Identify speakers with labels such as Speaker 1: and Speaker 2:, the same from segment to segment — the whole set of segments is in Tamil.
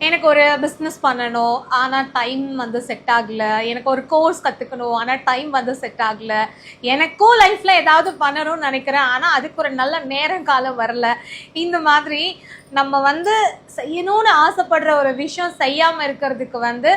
Speaker 1: எனக்கு ஒரு பிஸ்னஸ் பண்ணணும் ஆனால் டைம் வந்து செட் ஆகலை, எனக்கு ஒரு கோர்ஸ் கற்றுக்கணும் ஆனால் டைம் வந்து செட் ஆகலை, எனக்கும் லைஃப்பில் ஏதாவது பண்ணணும்னு நினைக்கிறேன் ஆனால் அதுக்கு ஒரு நல்ல நேரம் காலம் வரல. இந்த மாதிரி நம்ம வந்து செய்யணும்னு ஆசைப்படுற ஒரு விஷயம் செய்யாமல் இருக்கிறதுக்கு வந்து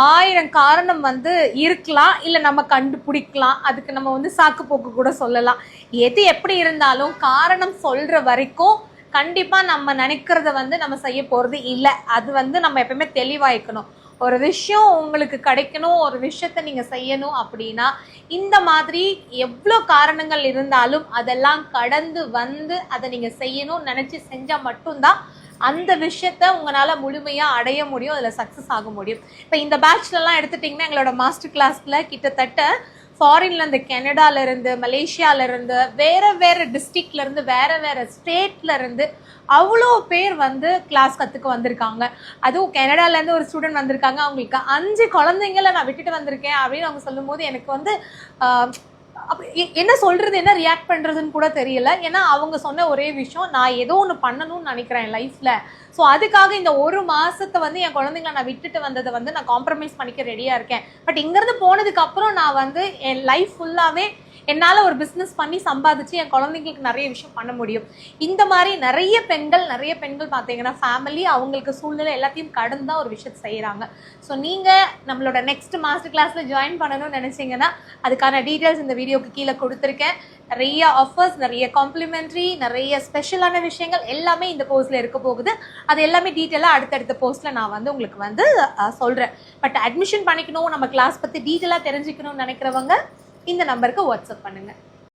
Speaker 1: 1000 காரணம் வந்து இருக்கலாம், இல்லை நம்ம கண்டுபிடிக்கலாம். அதுக்கு நம்ம வந்து சாக்கு போக்கு கூட சொல்லலாம். எது எப்படி இருந்தாலும் காரணம் சொல்கிற வரைக்கும் கண்டிப்பாக நம்ம நினைக்கிறத வந்து நம்ம செய்ய போகிறது இல்லை. அது வந்து நம்ம எப்பவுமே தெளிவாயிக்கணும். ஒரு விஷயம் உங்களுக்கு கிடைக்கணும், ஒரு விஷயத்த நீங்கள் செய்யணும் அப்படின்னா இந்த மாதிரி எவ்வளோ காரணங்கள் இருந்தாலும் அதெல்லாம் கடந்து வந்து அதை நீங்கள் செய்யணும்னு நினச்சி செஞ்சால் மட்டும்தான் அந்த விஷயத்த உங்களால் முழுமையாக அடைய முடியும், அதில் சக்ஸஸ் ஆக முடியும். இப்போ இந்த பேட்ச்லலாம் எடுத்துட்டிங்கன்னா எங்களோட மாஸ்டர் கிளாஸில் கிட்டத்தட்ட ஃபாரின்லேருந்து, கனடாலேருந்து, மலேசியாவிலேருந்து, வேறு டிஸ்ட்ரிக்ட்லேருந்து, வேறு ஸ்டேட்லேருந்து அவ்வளோ பேர் வந்து கிளாஸ் கற்றுக்க வந்திருக்காங்க. அதுவும் கனடாலேருந்து ஒரு ஸ்டூடெண்ட் வந்திருக்காங்க. அவங்களுக்கு 5 குழந்தைங்கள நான் விட்டுட்டு வந்திருக்கேன் அப்படின்னு அவங்க சொல்லும்போது எனக்கு வந்து அப்படி என்ன சொல்கிறது, என்ன ரியாக்ட் பண்ணுறதுன்னு கூட தெரியல. ஏன்னா அவங்க சொன்ன ஒரே விஷயம், நான் ஏதோ ஒன்று பண்ணணும்னு நினைக்கிறேன் என் லைஃப்பில். ஸோ அதுக்காக இந்த 1 மாதத்தை வந்து என் குழந்தைங்கள நான் விட்டுட்டு வந்ததை வந்து நான் காம்ப்ரமைஸ் பண்ணிக்க ரெடியாக இருக்கேன். பட் இங்கேருந்து போனதுக்கப்புறம் நான் வந்து என் லைஃப் ஃபுல்லாகவே என்னால் ஒரு பிஸ்னஸ் பண்ணி சம்பாதிச்சு என் குழந்தைங்களுக்கு நிறைய விஷயம் பண்ண முடியும். இந்த மாதிரி நிறைய பெண்கள் பார்த்தீங்கன்னா ஃபேமிலி அவங்களுக்கு சூழ்நிலை எல்லாத்தையும் கடந்து தான் ஒரு விஷயத்தை செய்கிறாங்க. ஸோ நீங்கள் நம்மளோட நெக்ஸ்ட் மாஸ்டர் கிளாஸில் ஜாயின் பண்ணணும்னு நினச்சிங்கன்னா அதுக்கான டீட்டெயில்ஸ் இந்த வீடியோக்கு கீழே கொடுத்துருக்கேன். நிறைய ஆஃபர்ஸ், நிறைய காம்ப்ளிமெண்ட்ரி, நிறைய ஸ்பெஷலான விஷயங்கள் எல்லாமே இந்த கோர்ஸில் இருக்க போகுது. அது எல்லாமே டீட்டெயிலாக அடுத்தடுத்த போஸ்ட்டில் நான் வந்து உங்களுக்கு வந்து சொல்கிறேன். பட் அட்மிஷன் பண்ணிக்கணும், நம்ம கிளாஸ் பற்றி டீட்டெயிலாக தெரிஞ்சுக்கணும்னு நினைக்கிறவங்க இந்த நம்பருக்கு வாட்ஸ்அப் பண்ணுங்கள்.